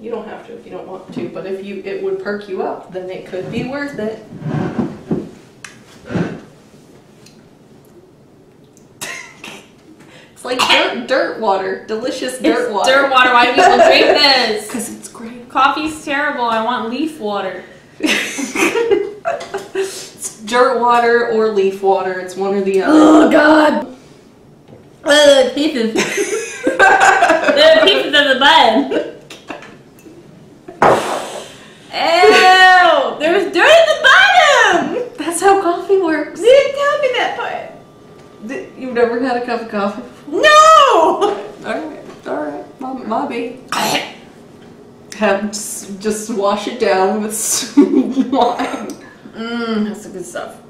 You don't have to if you don't want to, but if it would perk you up, then it could be worth it. It's like dirt water. Delicious dirt water. Dirt water. Why do people drink this? Because it's great. Coffee's terrible. I want leaf water. It's dirt water or leaf water. It's one or the other. Oh, God. Pieces. The pieces of the bun. Ew! There's dirt at the bottom! That's how coffee works. You didn't tell me that part. You've never had a cup of coffee before? No! Alright, Bobby. Just wash it down with some wine. That's the good stuff.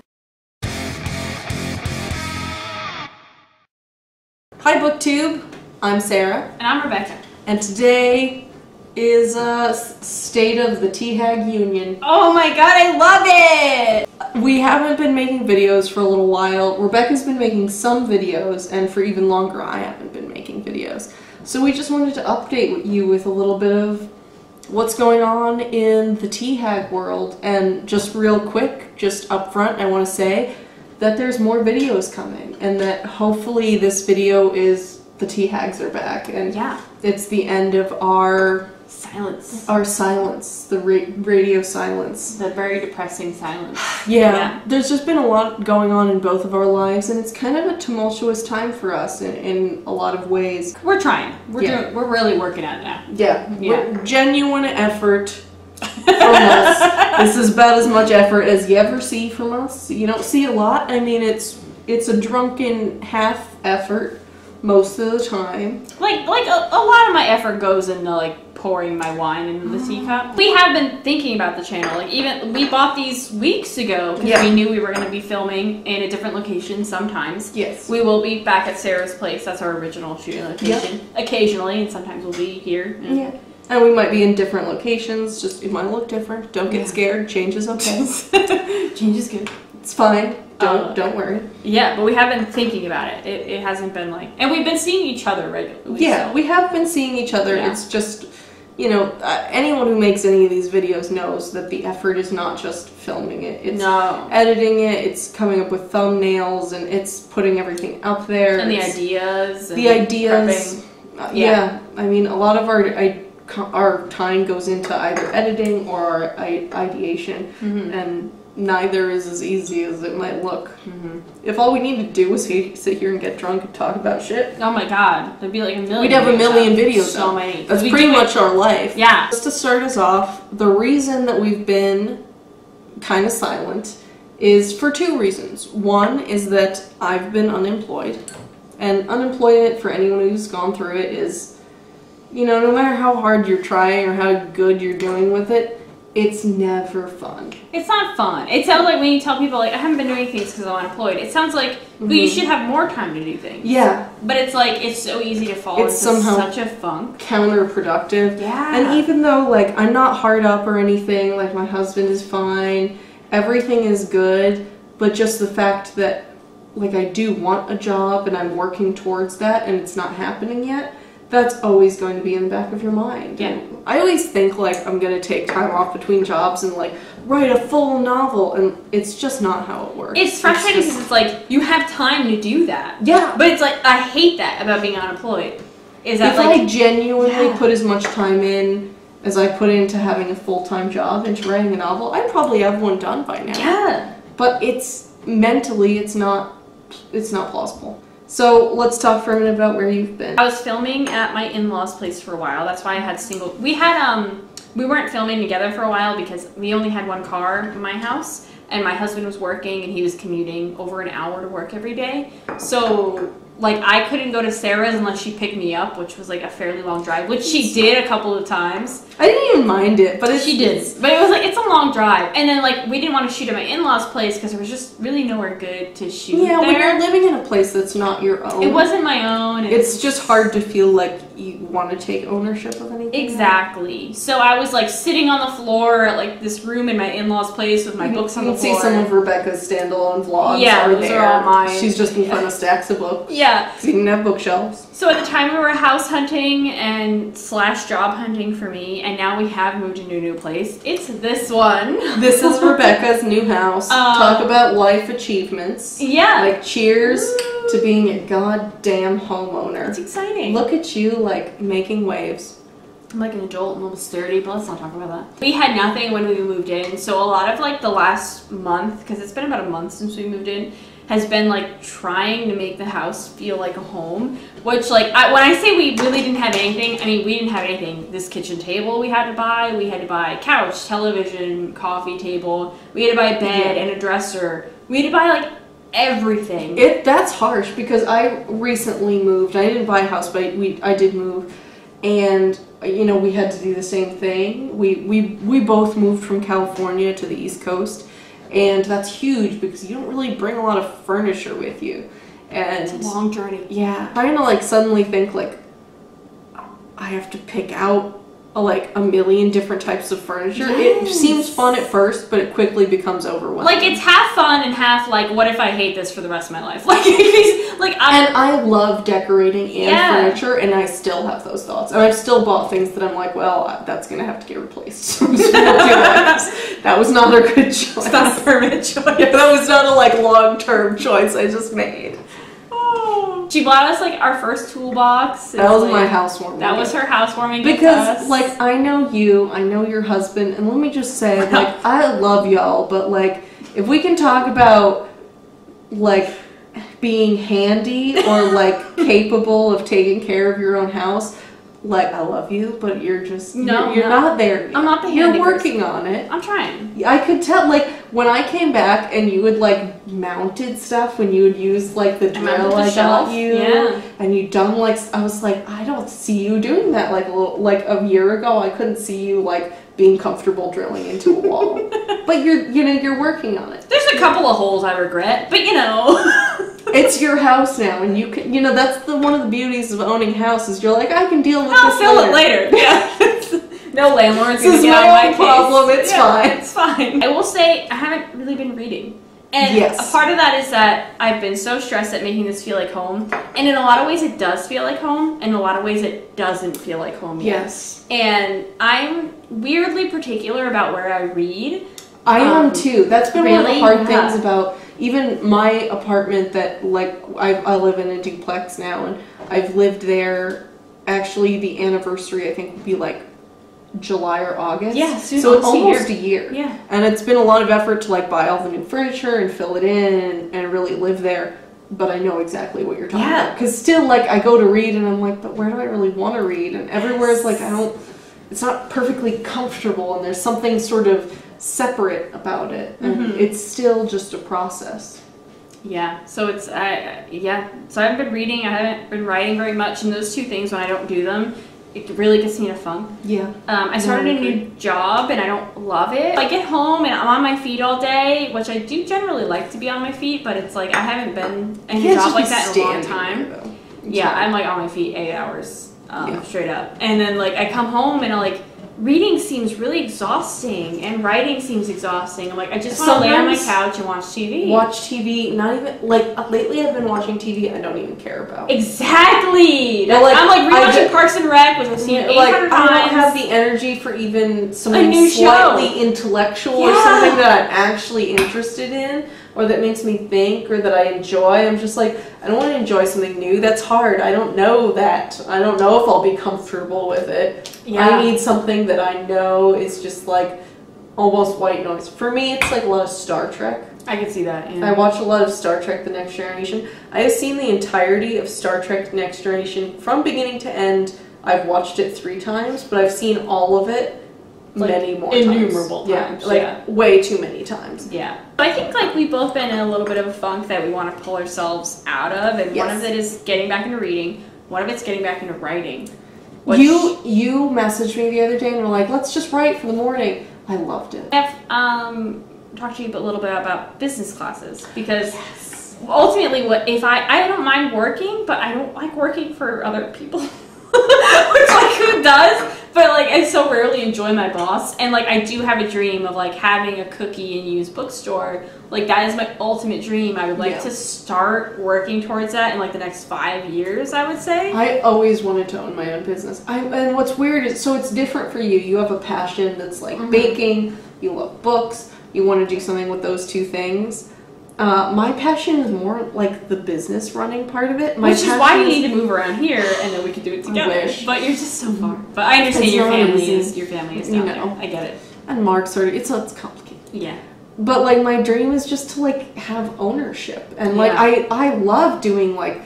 Hi BookTube, I'm Sarah. And I'm Rebecca. And today is State of the T-Hag Union. Oh my god, I love it! We haven't been making videos for a little while. Rebecca's been making some videos, and for even longer I haven't been making videos. So we just wanted to update you with a little bit of what's going on in the T-Hag world. And just real quick, just up front, I want to say that there's more videos coming, and that hopefully this video is the T-Hags are back, and yeah, it's the end of our silence, the radio silence. The very depressing silence. Yeah, there's just been a lot going on in both of our lives, and it's kind of a tumultuous time for us in a lot of ways. We're trying. We're really working at it now. Yeah. Genuine effort from us. This is about as much effort as you ever see from us. You don't see a lot. I mean, it's a drunken half effort most of the time. Like a lot of my effort goes into like pouring my wine into the teacup. We have been thinking about the channel. Like we bought these weeks ago because we knew we were going to be filming in a different location sometimes. Yes. We will be back at Sarah's place. That's our original shooting location. Yep. Occasionally, and sometimes we'll be here. Yeah. And we might be in different locations. Just it might look different. Don't get scared. Change is okay. Change is good. It's fine. Don't worry. Yeah, but we have been thinking about it. It hasn't been like, and we've been seeing each other regularly. Yeah, so. We have been seeing each other. Yeah. It's just, you know, anyone who makes any of these videos knows that the effort is not just filming it. It's editing it. It's coming up with thumbnails, and it's putting everything up there. And the ideas. And yeah, I mean, a lot of our time goes into either editing or our ideation, and neither is as easy as it might look. If all we need to do was sit here and get drunk and talk about shit. Oh my god, there'd be like a million. We'd have a million videos. So many. That's pretty much our life. Yeah. Just to start us off, the reason that we've been kind of silent is for two reasons. One is that I've been unemployed. And unemployment, for anyone who's gone through it, is, you know, no matter how hard you're trying or how good you're doing with it, it's never fun. It's not fun. It sounds like when you tell people, like, I haven't been doing things because I'm unemployed, it sounds like, well, you should have more time to do things. Yeah. But it's like, it's so easy to fall into such a funk. Counterproductive. Yeah. And even though, like, I'm not hard up or anything, like, my husband is fine, everything is good, but just the fact that, like, I do want a job and I'm working towards that and it's not happening yet, that's always going to be in the back of your mind. Yeah. And I always think, like, I'm going to take time off between jobs and, like, write a full novel, and it's just not how it works. It's frustrating because it's like, you have time to do that. Yeah. But it's like, I hate that about being unemployed. Is that, if like, I genuinely put as much time in as I put into having a full-time job into writing a novel, I'd probably have one done by now. Yeah. But mentally, it's not plausible. So let's talk for a minute about where you've been. I was filming at my in-laws' place for a while. That's why I had we weren't filming together for a while because we only had one car in my house, and my husband was working and he was commuting over an hour to work every day. So, like, I couldn't go to Sarah's unless she picked me up, which was like a fairly long drive, which she did a couple of times. I didn't even mind it, but she did. But it was like, it's a long drive. And then, like, we didn't want to shoot at my in-laws' place because there was just really nowhere good to shoot there. When you're living in a place that's not your own. It wasn't my own. It's just hard to feel like you want to take ownership of anything. Exactly. So I was like sitting on the floor at like this room in my in-laws' place with my books on the floor. You can see some of Rebecca's standalone vlogs. Yeah, those are all mine. She's just in front of stacks of books. Yeah. So you can have bookshelves. So at the time we were house hunting and / job hunting for me, and now we have moved into a new place. It's this one. This is Rebecca's new house. Talk about life achievements. Yeah. Like, cheers to being a goddamn homeowner. It's exciting. Look at you, like, making waves. I'm like an adult, I'm almost 30, but let's not talk about that. We had nothing when we moved in, so a lot of like the last month, because it's been about a month since we moved in, has been like trying to make the house feel like a home. Which like, when I say we really didn't have anything, I mean we didn't have anything. This kitchen table we had to buy couch, television, coffee table, we had to buy a bed and a dresser. We had to buy like everything. That's harsh because I recently moved. I didn't buy a house, but I did move. And, you know, we had to do the same thing. We both moved from California to the East Coast, and that's huge because you don't really bring a lot of furniture with you. And it's a long journey. Yeah. Trying to, like, suddenly think, like, I have to pick out, like, a million different types of furniture. Yes. It seems fun at first, but it quickly becomes overwhelming. Like, it's half fun and half, like, what if I hate this for the rest of my life? Like, and I love decorating and furniture, and I still have those thoughts. And I've still bought things that I'm like, well, that's going to have to get replaced. That was not a good choice. It's not a permanent choice. Yeah, that was not a, like, long-term choice I just made. She bought us like our first toolbox. That was like, my housewarming. That was her housewarming because like I know you, I know your husband, and let me just say like I love y'all, but like if we can talk about like being handy or like capable of taking care of your own house, like I love you, but you're just you're not there yet. I'm not the handy You're working person. on it. I'm trying. I could tell like when I came back and you would like mounted stuff when you would use like the drill I got you, and you done like I was like I don't see you doing that like a year ago. I couldn't see you like being comfortable drilling into a wall, but you're working on it. There's a couple of holes I regret, but you know. It's your house now, and you can, that's one of the beauties of owning a house is you're like, I can deal with I'll this fill it later. Yeah. No landlord's gonna get on my problem. Case. It's fine. It's fine. I will say I haven't really been reading. And a part of that is that I've been so stressed at making this feel like home. And in a lot of ways it does feel like home. And in a lot of ways it doesn't feel like home yet. Yes. And I'm weirdly particular about where I read. I am too. That's been one of the hard things about even my apartment that like I live in a duplex now, and I've lived there. Actually, the anniversary I think would be like July or August. Yeah, so it's almost a year. Yeah, and it's been a lot of effort to like buy all the new furniture and fill it in and really live there. But I know exactly what you're talking about because still like I go to read and I'm like, but where do I really want to read? And everywhere is like it's not perfectly comfortable, and there's something sort of separate about it, and it's still just a process. Yeah, so it's so I haven't been reading, I haven't been writing very much, and those two things when I don't do them, it really gets me in a funk. Yeah. I started a new job and I don't love it. I get home and I'm on my feet all day, which I do generally like to be on my feet, but it's like I haven't been in a job like that in a long time. I'm like on my feet 8 hours straight up, and then like I come home and I like reading seems really exhausting and writing seems exhausting. I'm like, I just want to lay on my couch and watch TV. Watch TV, not even, like, lately I've been watching TV I don't even care about. Exactly! Like, I'm like rewatching Parks and Rec, which I've seen 800 times. I don't have the energy for even something slightly intellectual or something that I'm actually interested in, or that makes me think, or that I enjoy. I'm just like, I don't want to enjoy something new. That's hard. I don't know that. I don't know if I'll be comfortable with it. Yeah. I need something that I know is just like almost white noise. For me, it's like a lot of Star Trek. I can see that, yeah. I watch a lot of Star Trek The Next Generation. I have seen the entirety of Star Trek The Next Generation from beginning to end. I've watched it 3 times, but I've seen all of it like many more innumerable times. Yeah, way too many times. Yeah. But I think like we've both been in a little bit of a funk that we want to pull ourselves out of, and one of it is getting back into reading. One of it's getting back into writing. You messaged me the other day and were like, let's just write for the morning. I loved it. I've talked to you a little bit about business classes, because ultimately I don't mind working, but I don't like working for other people. Which like does, but like I so rarely enjoy my boss, and like I do have a dream of like having a cookie and used bookstore. Like that is my ultimate dream. I would like to start working towards that in like the next 5 years, I would say. I always wanted to own my own business. And what's weird is, so it's different for you. You have a passion that's like baking, you love books, you want to do something with those two things. My passion is more like the business running part of it. Which is why you need to move around here, and then we could do it together. But you're just so far. But I understand your family is down there. I get it. And Mark's already, it's complicated. Yeah. But like my dream is just to like have ownership, and like I love doing like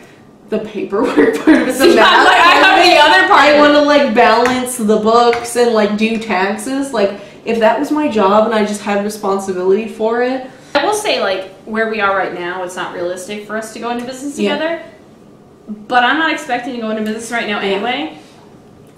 the paperwork part of it. The math. Like, I have the other part. I want to like balance the books and like do taxes. Like if that was my job and I just had responsibility for it. I will say like where we are right now, it's not realistic for us to go into business together. But I'm not expecting to go into business right now anyway.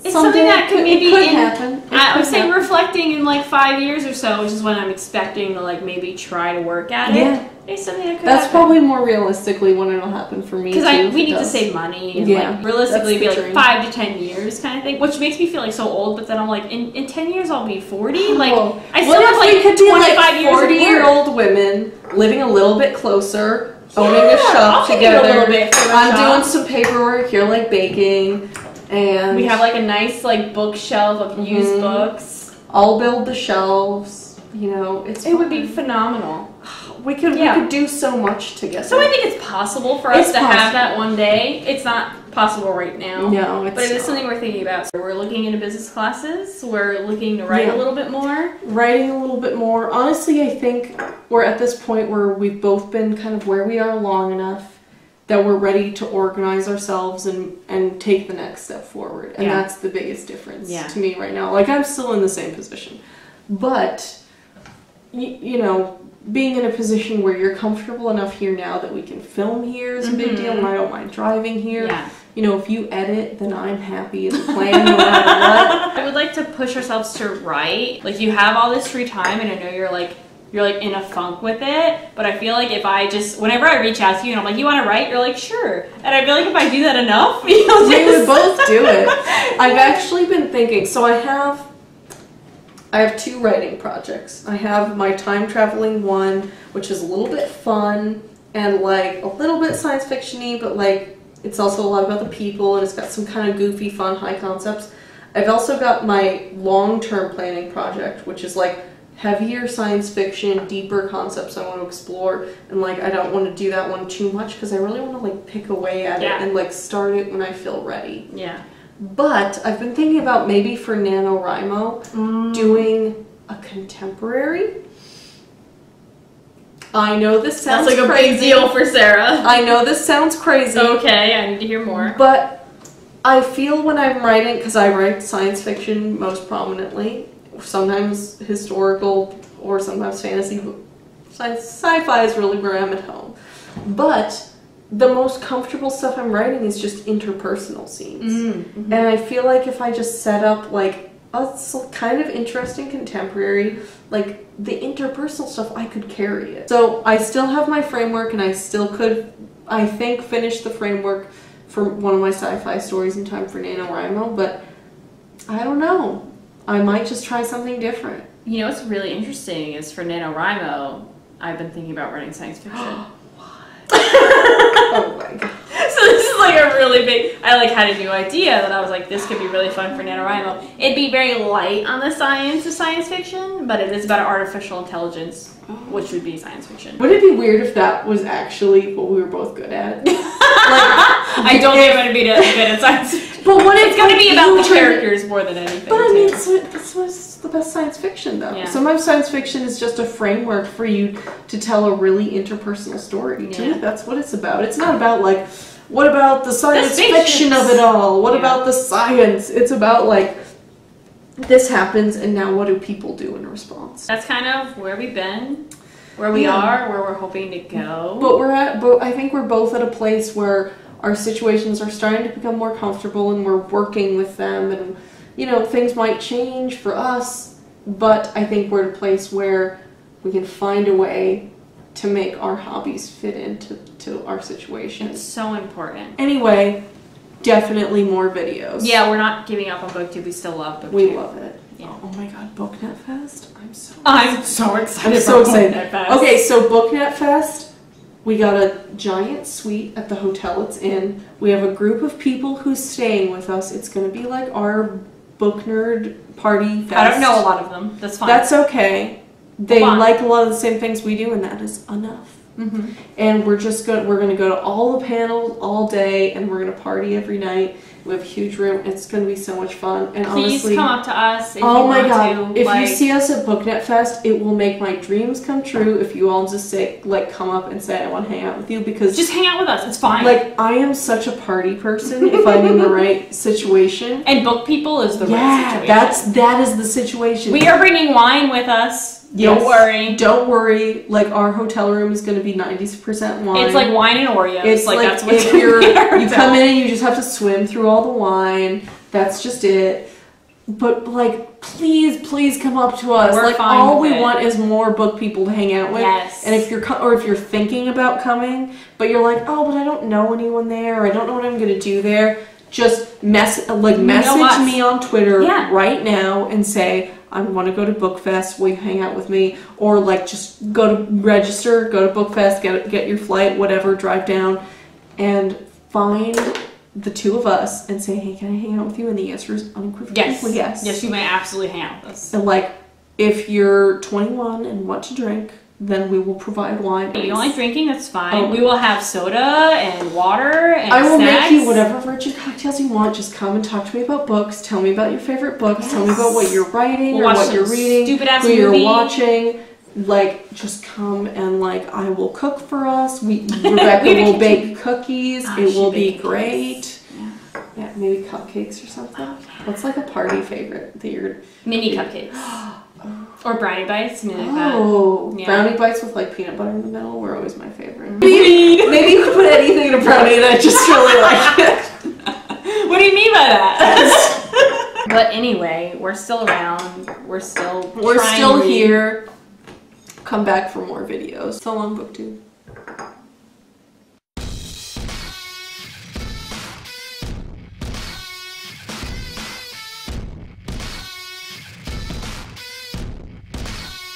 It's something that could maybe happen. I would say reflecting in like 5 years or so, which is when I'm expecting to like maybe try to work at it. Yeah. It's something that could That's happen. probably more realistically when it'll happen for me. Because we need to save money and like realistically be like 5 to 10 years kind of thing, which makes me feel like so old. But then I'm like, in 10 years I'll be 40. Like I still have like 25 years. 40-year-old women living a little bit closer, owning a shop together. A little bit I'm doing some paperwork. You're like baking. And we have like a nice like bookshelf of used books. I'll build the shelves. You know, it would be phenomenal. We could do so much together. So I think it's possible for us to have that one day. It's not possible right now. No, but it is something we're thinking about. So we're looking into business classes. We're looking to write a little bit more. Writing a little bit more. Honestly, I think we're at this point where we've both been kind of where we are long enough that we're ready to organize ourselves and take the next step forward. And that's the biggest difference to me right now. Like, I'm still in the same position. But, you know, being in a position where you're comfortable enough here now that we can film here is a big deal, and I don't mind driving here. Yeah. You know, if you edit, then I'm happy as a plan no matter what. I would like to push ourselves to write. Like, you have all this free time, and I know you're like in a funk with it, but I feel like if I just, whenever I reach out to you and I'm like, you want to write? You're like, sure. And I feel like if I do that enough, we would both do it. I've actually been thinking, so I have 2 writing projects. I have my time traveling one, which is a little bit fun and like a little bit science fiction-y, but like it's also a lot about the people and it's got some kind of goofy, fun, high concepts. I've also got my long-term planning project, which is like heavier science fiction, deeper concepts I want to explore, and like I don't want to do that one too much because I really want to like pick away at it and like start it when I feel ready. Yeah. But I've been thinking about maybe for NaNoWriMo doing a contemporary. I know this sounds like crazy. A big deal for Sarah. I know this sounds crazy. Okay, I need to hear more. But I feel when I'm writing, because I write science fiction most prominently, sometimes historical or sometimes fantasy, sci-fi is really where I'm at home. But the most comfortable stuff I'm writing is just interpersonal scenes. And I feel like if I just set up like a kind of interesting contemporary, like the interpersonal stuff, I could carry it. So I still have my framework and I still could, I think, finish the framework for one of my sci-fi stories in time for NaNoWriMo, but I don't know. I might just try something different. You know what's really interesting is for NaNoWriMo, I've been thinking about writing science fiction. Oh my god. So this is like a really big, I like had a new idea that I was like, this could be really fun for NaNoWriMo. It'd be very light on the science of science fiction, but it is about artificial intelligence, which would be science fiction. Would it be weird if that was actually what we were both good at? I don't think I'm going to be good at science fiction. But what it's going to be about the characters more than anything. But I mean, this was the best science fiction, though. Yeah. Sometimes science fiction is just a framework for you to tell a really interpersonal story. To me, that's what it's about. It's not about, like, what about the science fiction of it all? What about the science? It's about, like, this happens, and now what do people do in response? That's kind of where we've been, where we are, where we're hoping to go. But I think we're both at a place where our situations are starting to become more comfortable and we're working with them, and you know, things might change for us, but I think we're at a place where we can find a way to make our hobbies fit into our situation. It's so important. Anyway, definitely more videos. Yeah, we're not giving up on BookTube. We still love BookTube. We love it. Yeah. Oh my god, BookNet Fest! I'm so excited. I'm so excited. BookNet Fest. Okay, so BookNet Fest, we got a giant suite at the hotel it's in. We have a group of people who's staying with us. It's going to be like our book nerd party fest. I don't know a lot of them. That's fine. That's okay. They like a lot of the same things we do, and that is enough. Mm-hmm. And we're going to go to all the panels all day, and we're going to party every night. We have a huge room. It's going to be so much fun. And please honestly, come up to us if oh you my want god! to. If you see us at BookNet Fest, it will make my dreams come true. If you all just say, like, come up and say I want to hang out with you, because just hang out with us. It's fine. Like, I am such a party person if I'm in the right situation. And book people is the right situation. that is the situation. We are bringing wine with us. Yes. Don't worry. Don't worry. Like, our hotel room is going to be 90% wine. It's like wine and Oreos. It's like that's what if you come in and you just have to swim through all the wine. That's just it. But like, please come up to us. We're like, fine all with we it. want is more book people to hang out with. Yes. And if you're thinking about coming, but you're like, oh, but I don't know anyone there, or I don't know what I'm gonna do there. Just message me on Twitter right now and say, I want to go to BookFest, will you hang out with me? Or like, just go to register, go to BookFest, get your flight, whatever, drive down, and find the two of us and say, hey, can I hang out with you? And the answer is unequivocally yes. Yes, you may absolutely hang out with us. And like, if you're 21 and want to drink, then we will provide wine. If you don't like drinking, that's fine. We will have soda and water and I will snacks. make you whatever virgin cocktails you want. Just come and talk to me about books. Tell me about your favorite books. Yes. Tell me about what you're writing or what you're reading, who you're watching. Like, just come and like, I will cook for us. Rebecca will bake cookies. It will be great. Yeah, maybe cupcakes or something. What's like a party favorite that you're... Mini cupcakes. Or brownie bites. Brownie bites with like peanut butter in the middle were always my favorite. Maybe you could put anything in a brownie that I just really like it. What do you mean by that? But anyway, we're still around. We're still here. Come back for more videos. So long, BookTube.